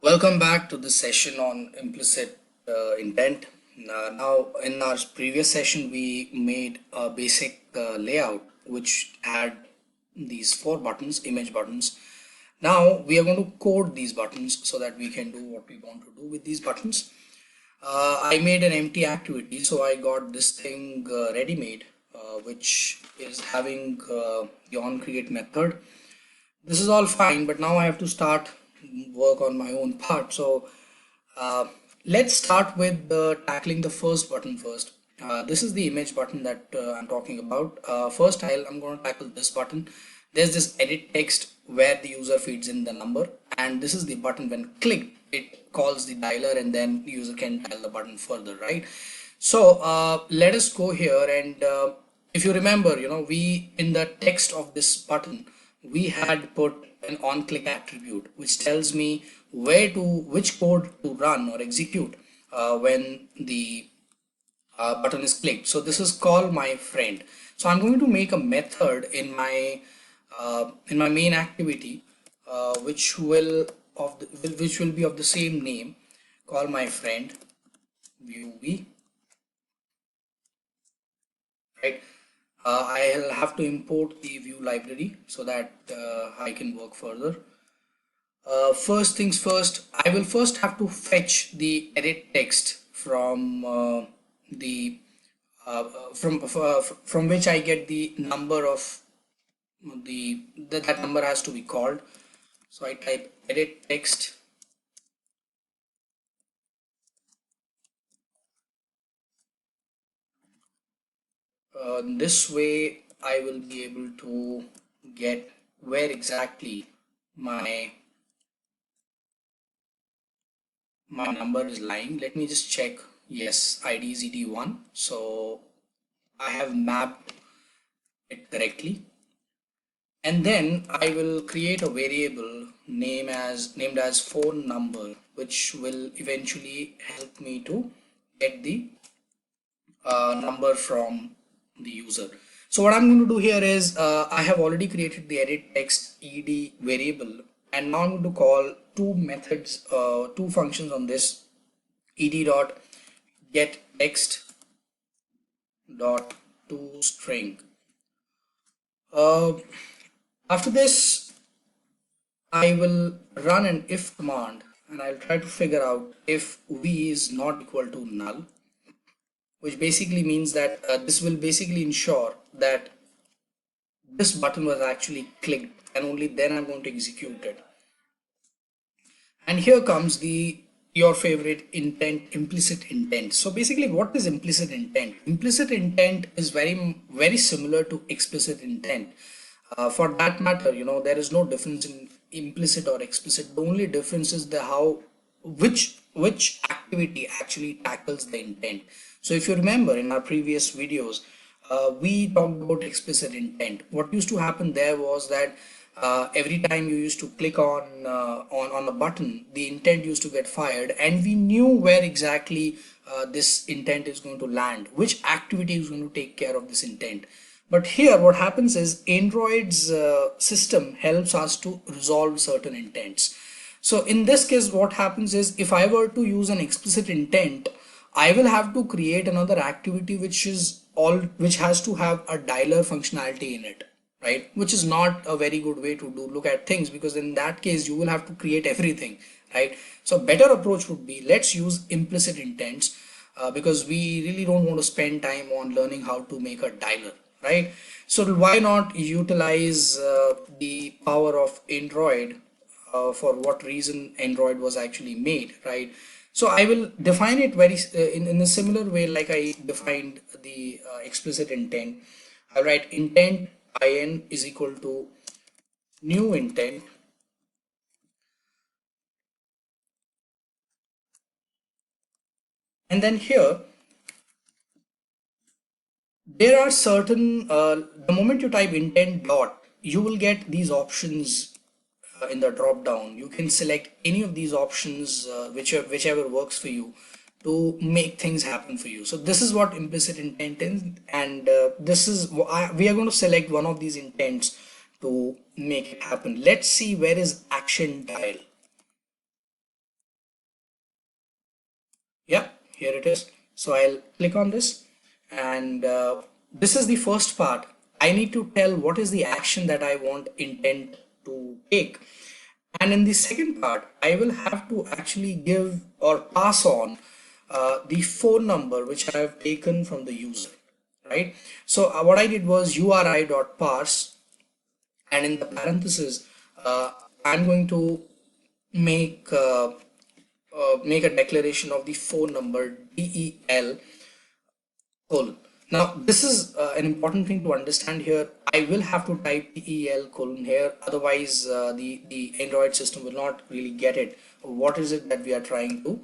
Welcome back to the session on implicit intent. Now, in our previous session, we made a basic layout which had these four buttons, image buttons. Now, we are going to code these buttons so that we can do what we want to do with these buttons. I made an empty activity, so I got this thing ready-made, which is having the onCreate method. This is all fine, but now I have to start work on my own part. So uh, let's start with tackling the first button first. This is the image button that I'm talking about. First, I'm going to tackle this button. There's this edit text where the user feeds in the number, and this is the button. When clicked, it calls the dialer, and then the user can dial the button further, right? So let us go here, and if you remember, we in the text of this button, we had put an on-click attribute which tells me which code to run or execute when the button is clicked. So this is call my friend. So I'm going to make a method in my main activity which will be of the same name, call my friend view v, right? I'll have to import the view library so that I can work further. First things first, I will first have to fetch the edit text the from which I get the number of that number has to be called. So I type edit text. This way I will be able to get where exactly my number is lying. Let me just check. Yes, ID is ED1. So I have mapped it correctly. And then I will create a variable named as phone number, which will eventually help me to get the number from the user. So what I'm going to do here is I have already created the edit text ed variable, and now I'm going to call two methods, two functions on this: ed dot get text dot to string. After this, I will run an if command, and I'll try to figure out if v is not equal to null, which basically means that this will basically ensure that this button was actually clicked, and only then I'm going to execute it. And here comes your favorite intent, implicit intent. So basically, what is implicit intent? Implicit intent is very similar to explicit intent. For that matter, there is no difference in implicit or explicit. The only difference is which activity actually tackles the intent. So if you remember in our previous videos, we talked about explicit intent. What used to happen there was that every time you used to click on a button, the intent used to get fired, and we knew where exactly this intent is going to land, which activity is going to take care of this intent. But here what happens is Android's system helps us to resolve certain intents. So in this case, what happens is if I were to use an explicit intent, I will have to create another activity which has to have a dialer functionality in it, right? Which is not a very good way to look at things, because in that case you will have to create everything, right? So better approach would be, let's use implicit intents, because we really don't want to spend time on learning how to make a dialer, right? So why not utilize the power of Android for what reason Android was actually made, right? So I will define it in a similar way like I defined the explicit intent. I write intent in is equal to new intent, and then here there are certain the moment you type intent dot, you will get these options in the drop down. You can select any of these options, whichever works for you, to make things happen for you. So this is what implicit intent is, and we are going to select one of these intents to make it happen. Let's see where is action dial. Yeah, here it is. So I'll click on this, and this is the first part. I need to tell what is the action that I want intent to take. And in the second part, I will have to actually give or pass on the phone number which I have taken from the user, right? So what I did was URI.parse, and in the parentheses, I'm going to make make a declaration of the phone number DEL colon. Now, this is an important thing to understand here. I will have to type DEL colon here, otherwise the Android system will not really get it. What is it that we are trying to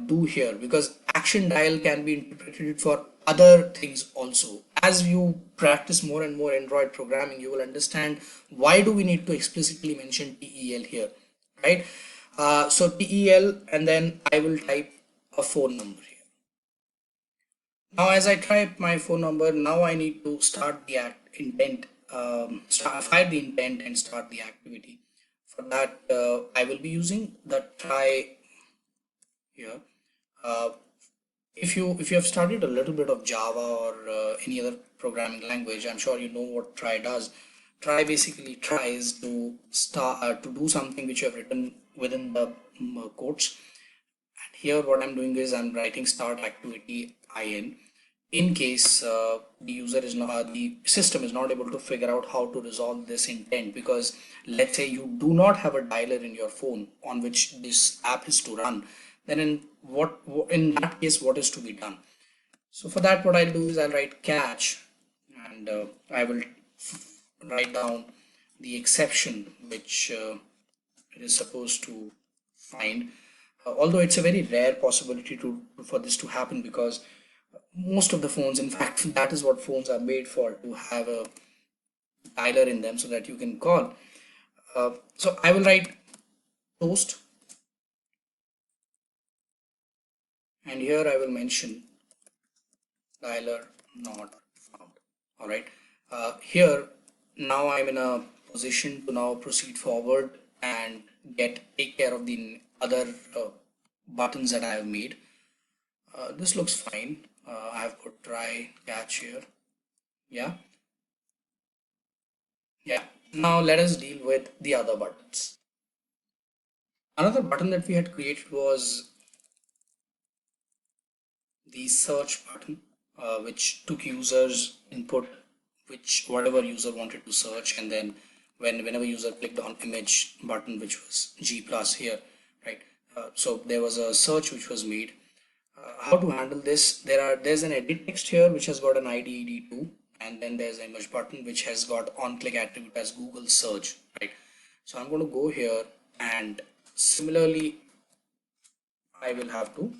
do here? Because action dial can be interpreted for other things also. As you practice more and more Android programming, you will understand why do we need to explicitly mention DEL here, right? So DEL, and then I will type a phone number here. Now, as I type my phone number, now I need to start the intent, fire the intent and start the activity. For that, I will be using the try here. Uh, if you have studied a little bit of Java or any other programming language, I'm sure you know what try does. Try basically tries to start to do something which you have written within the quotes. And here what I'm doing is I'm writing start activity in case the user is not the system is not able to figure out how to resolve this intent, because let's say you do not have a dialer in your phone on which this app is to run, then in that case what is to be done? So for that, what I'll do is I'll write catch, and I will write down the exception which it is supposed to find. Although it's a very rare possibility to for this to happen, because most of the phones, in fact, that is what phones are made for, to have a dialer in them so that you can call. So I will write toast, and here I will mention dialer not found. All right. Here now I'm in a position to now proceed forward and take care of the other buttons that I have made. This looks fine. I have put try catch here. Yeah. Yeah. Now let us deal with the other buttons. Another button that we had created was the search button, which took users input, which whatever user wanted to search, and then whenever user clicked on image button, which was G plus here, right? So there was a search which was made. How to handle this? There's an edit text here which has got an ID ed2, and then there's an image button which has got on click attribute as Google search, right? So I'm going to go here, and similarly I will have to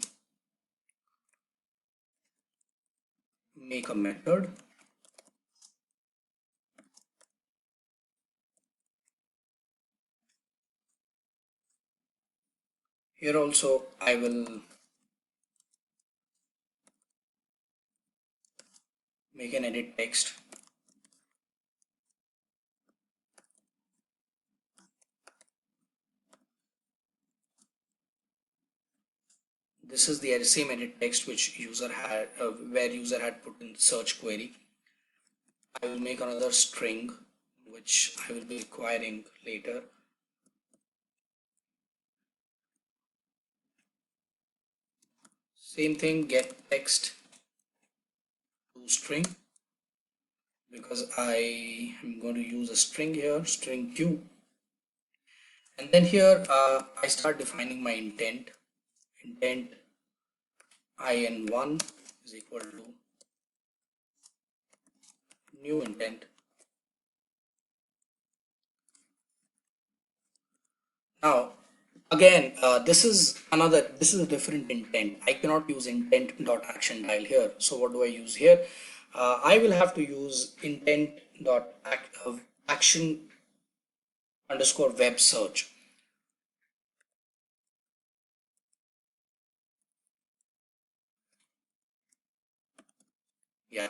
make a method. Here also I will make an edit text. This is the same edit text which user had where user had put in search query. I will make another string which I will be requiring later. Same thing, get text to string, because I am going to use a string here, string q, and then here I start defining my intent. Intent in1 is equal to new intent. Now again, this is a different intent. I cannot use intent dot action dial here. So what do I use here? I will have to use intent dot action underscore web search. Yeah,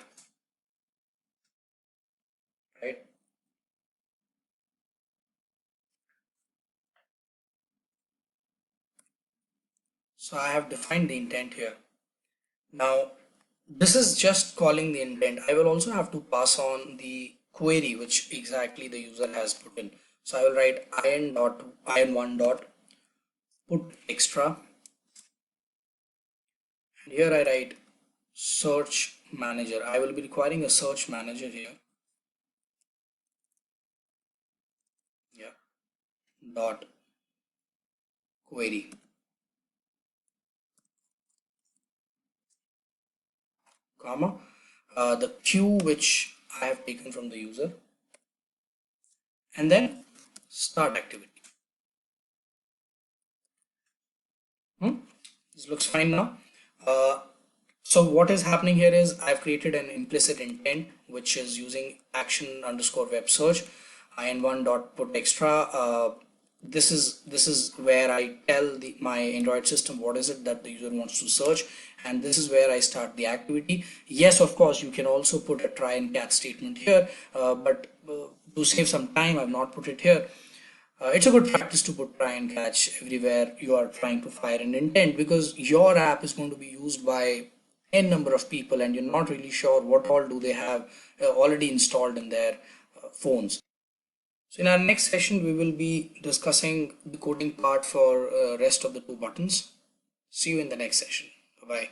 right. So I have defined the intent here. Now, this is just calling the intent. I will also have to pass on the query which exactly the user has put in. So I will write in1 dot put extra, and here I write search manager. I will be requiring a search manager here. Yeah, dot query, comma, the queue which I have taken from the user, and then start activity. This looks fine now. Uh, so what is happening here is I've created an implicit intent which is using action underscore web search in1 dot put extra. This is where I tell my Android system what is it that the user wants to search, and this is where I start the activity. Yes, of course, you can also put a try and catch statement here, but to save some time, I've not put it here. It's a good practice to put try and catch everywhere you are trying to fire an intent, because your app is going to be used by n number of people and you're not really sure what all do they have already installed in their phones. So in our next session, we will be discussing the coding part for rest of the two buttons. See you in the next session. Bye bye.